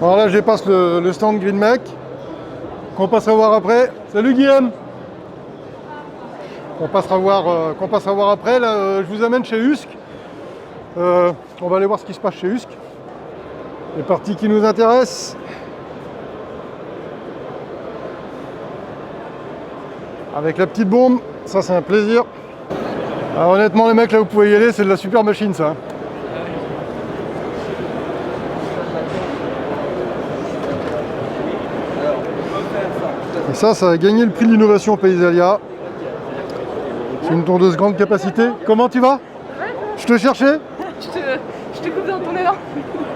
Alors là, je dépasse le stand Greenmec, qu'on passera voir après. Salut Guillaume. Qu'on passera voir après. Là, je vous amène chez Husk. On va aller voir ce qui se passe chez Husk. Les parties qui nous intéressent. Avec la petite bombe, ça c'est un plaisir. Alors honnêtement les mecs, là vous pouvez y aller, c'est de la super machine ça. Et ça a gagné le prix de l'innovation Paysalia. C'est une tondeuse grande capacité. Comment tu vas? Je te cherchais. Je te coupe dans ton élan.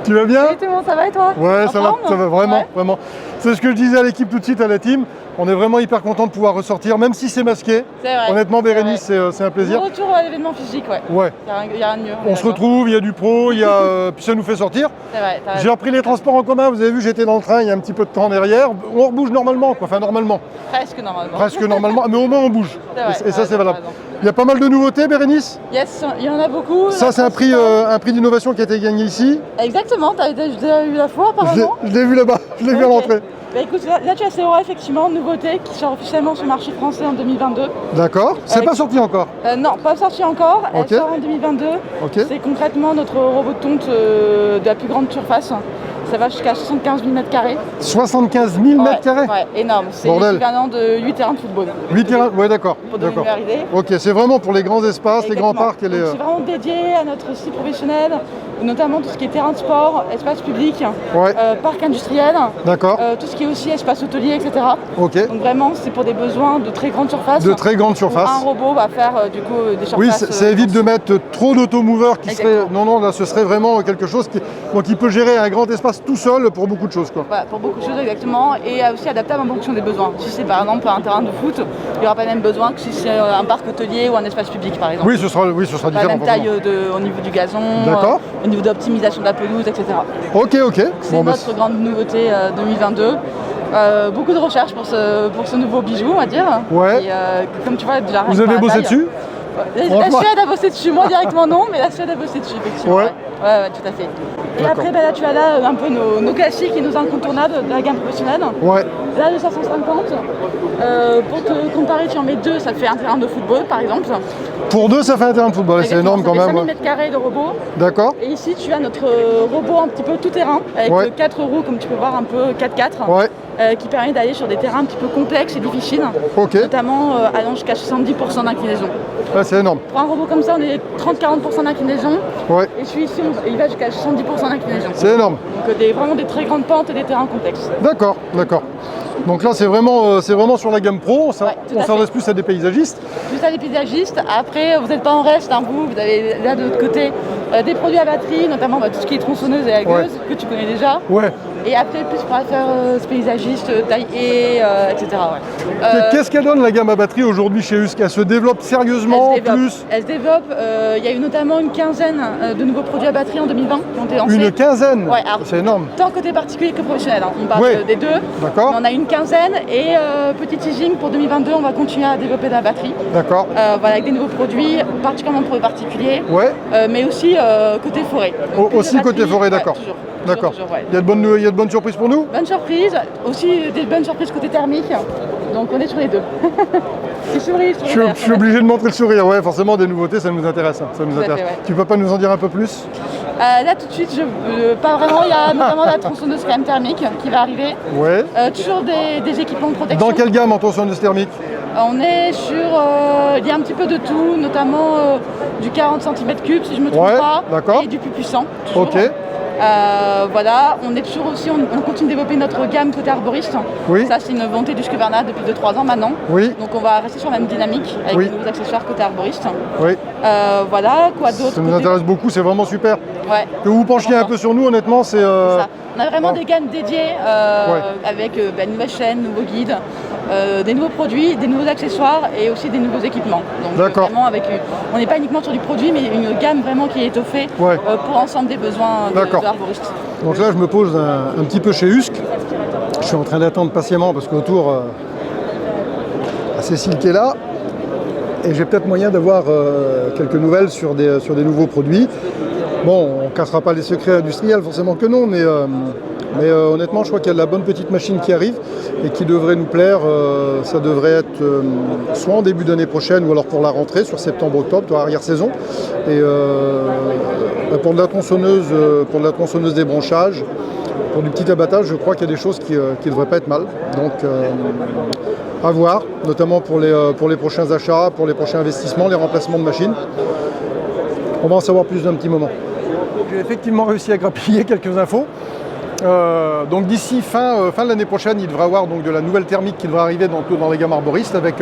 Tu vas bien? Exactement, ça va et toi? Ouais, ça va vraiment, ouais. vraiment. C'est ce que je disais à l'équipe tout de suite, à la team. On est vraiment hyper content de pouvoir ressortir, même si c'est masqué. C'est vrai. Honnêtement, Bérénice, c'est un plaisir. Bon retour à l'événement physique, ouais. Ouais. Il y a rien de mieux. On se retrouve, il y a du pro, il y a... puis ça nous fait sortir. C'est vrai. J'ai repris les transports en commun, vous avez vu, j'étais dans le train il y a un petit peu de temps derrière. On rebouge normalement, quoi. Enfin normalement. Presque normalement. Presque normalement, mais au moins on bouge. Vrai, et ça c'est valable. raison. Il y a pas mal de nouveautés, Bérénice? Yes, il y en a beaucoup. Ça c'est un prix d'innovation qui a été gagné ici. Exactement, tu as déjà eu la fois apparemment. Je l'ai vu là-bas, je l'ai vu à l'entrée. Bah écoute, là tu as CERA effectivement, nouveauté qui sort officiellement sur le marché français en 2022. D'accord, c'est pas sorti encore? Non, pas sorti encore, elle sort en 2022. C'est concrètement notre robot de tonte de la plus grande surface. Ça va jusqu'à 75 000 m². 75 000 m²? Ouais, énorme. C'est l'équivalent de 8 terrains de football. 8 terrains, ouais d'accord. Pour donner une meilleure idée. Ok, c'est vraiment pour les grands espaces, Exactement. les grands parcs et les... C'est vraiment dédié à notre site professionnel, notamment tout ce qui est terrain de sport, espace public, parc industriel, tout ce qui est aussi espace hôtelier, etc. Ok. Donc vraiment, c'est pour des besoins de très grande surface. De très grande surface. Un robot va faire du coup des surfaces... Oui, ça évite de mettre trop d'automoveurs qui seraient... Non, là ce serait vraiment quelque chose qui peut gérer un grand espace tout seul pour beaucoup de choses, quoi. Ouais, pour beaucoup de choses, exactement, et aussi adaptable en fonction des besoins. Si c'est par exemple un terrain de foot, il n'y aura pas le même besoin que si c'est un parc hôtelier ou un espace public, par exemple. Oui, ce sera différent. La même taille au niveau du gazon, au niveau d'optimisation de la pelouse, etc. Ok. C'est notre grande nouveauté 2022. Beaucoup de recherche pour ce nouveau bijou, on va dire. Ouais. Et, comme tu vois, déjà vous avez bossé dessus? La Suède a bossé dessus, moi directement non, mais la Suède a bossé dessus effectivement. Ouais, tout à fait. Et après, là tu as là un peu nos classiques et nos incontournables de la gamme professionnelle. Ouais. Là, le 550, pour te comparer, tu en mets deux, ça te fait un terrain de football par exemple. Pour deux, ça fait un terrain de football, c'est énorme quand même. 5 000 m² de robot. D'accord. Et ici, tu as notre robot un petit peu tout terrain, avec 4 roues, comme tu peux voir, un peu 4x4. Ouais. Qui permet d'aller sur des terrains un petit peu complexes et difficiles, notamment allant jusqu'à 70% d'inclinaison. Ouais, c'est énorme. Pour un robot comme ça, on est 30-40% d'inclinaison, et celui-ci, il va jusqu'à 70% d'inclinaison. C'est énorme. Donc vraiment des très grandes pentes et des terrains complexes. D'accord. Donc là, c'est vraiment sur la gamme pro, on s'adresse plus à des paysagistes. Plus à des paysagistes. Après, vous n'êtes pas en reste, vous avez là de l'autre côté des produits à batterie, notamment tout ce qui est tronçonneuse et algueuse, que tu connais déjà. Ouais. Et après, plus pour faire paysagiste, taille et etc. Qu'est-ce qu'elle donne la gamme à batterie aujourd'hui chez Husk? Elle se développe sérieusement? Elle se développe. Il y a eu notamment une quinzaine de nouveaux produits à batterie en 2020 qui ont été lancés. Une quinzaine? Ouais, c'est énorme. Tant côté particulier que professionnel. On parle des deux. D'accord. On a une quinzaine et petit teasing pour 2022, on va continuer à développer de la batterie. D'accord. Avec des nouveaux produits, particulièrement pour les particuliers. Ouais. Mais aussi côté forêt. Aussi côté forêt, d'accord. D'accord. Il y a de bonnes surprises pour nous? Bonnes surprises, aussi des bonnes surprises côté thermique. Donc on est sur les deux. Je suis obligé de montrer le sourire, forcément des nouveautés, ça nous intéresse. Tu peux pas nous en dire un peu plus? Là tout de suite, pas vraiment, il y a notamment la tronçonneuse quand même thermique qui va arriver. Ouais. Toujours des équipements de protection. Dans quelle gamme en tronçonneuse thermique? On est sur, il y a un petit peu de tout, notamment du 40 cm3 si je me trompe pas, et du plus puissant. Toujours. Ok. On est toujours aussi, on continue de développer notre gamme côté arboriste. Oui. Ça c'est une volonté du Husqvarna depuis 2-3 ans maintenant. Oui. Donc on va rester sur la même dynamique avec de nouveaux accessoires côté arboriste. Oui. Quoi d'autre? Ça nous intéresse beaucoup, c'est vraiment super. Ouais. Que vous penchiez un peu sur nous, honnêtement, c'est... ça. On a vraiment des gammes dédiées avec une nouvelle chaîne, nouveaux guides, des nouveaux produits, des nouveaux accessoires et aussi des nouveaux équipements. Donc vraiment on n'est pas uniquement sur du produit, mais une gamme vraiment qui est étoffée pour l'ensemble des besoins de l'arboriste. Donc là, je me pose un petit peu chez Husk. Je suis en train d'attendre patiemment parce qu'autour, Cécile qui est là. Et j'ai peut-être moyen d'avoir quelques nouvelles sur des nouveaux produits. Bon, on ne cassera pas les secrets industriels, forcément que non, mais honnêtement, je crois qu'il y a de la bonne petite machine qui arrive et qui devrait nous plaire. Ça devrait être soit en début d'année prochaine ou alors pour la rentrée, sur septembre-octobre, arrière-saison. Et pour de la tronçonneuse débranchage, pour du petit abattage, je crois qu'il y a des choses qui ne devraient pas être mal. Donc, à voir, notamment pour les prochains achats, pour les prochains investissements, les remplacements de machines. On va en savoir plus d'un petit moment. J'ai effectivement réussi à grappiller quelques infos. Donc d'ici fin de l'année prochaine, il devrait y avoir donc de la nouvelle thermique qui devrait arriver dans les gammes arboristes avec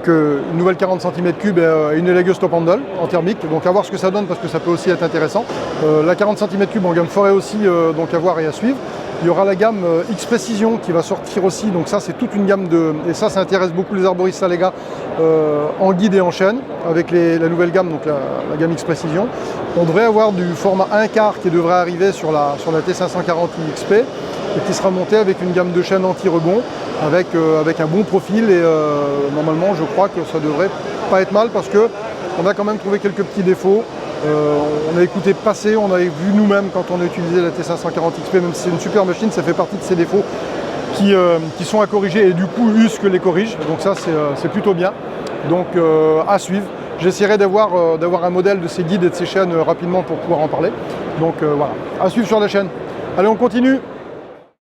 une nouvelle 40 cm3 et une élagueuse top handle en thermique. Donc à voir ce que ça donne parce que ça peut aussi être intéressant. La 40 cm3 en gamme forêt aussi, donc à voir et à suivre. Il y aura la gamme X Précision qui va sortir aussi, donc ça c'est toute une gamme et ça intéresse beaucoup les arboristes, ça les gars, en guide et en chaîne, avec la nouvelle gamme, donc la gamme X Précision. On devrait avoir du format 1/4 qui devrait arriver sur la T540 XP et qui sera monté avec une gamme de chaînes anti-rebond, avec un bon profil et normalement je crois que ça devrait pas être mal parce qu'on a quand même trouvé quelques petits défauts. On a écouté passer, on avait vu nous-mêmes quand on a utilisé la T540 XP, même si c'est une super machine, ça fait partie de ces défauts qui sont à corriger et du coup USC les corrige, donc ça c'est plutôt bien. Donc à suivre, j'essaierai d'avoir un modèle de ces guides et de ces chaînes rapidement pour pouvoir en parler. Donc voilà, à suivre sur la chaîne. Allez, on continue.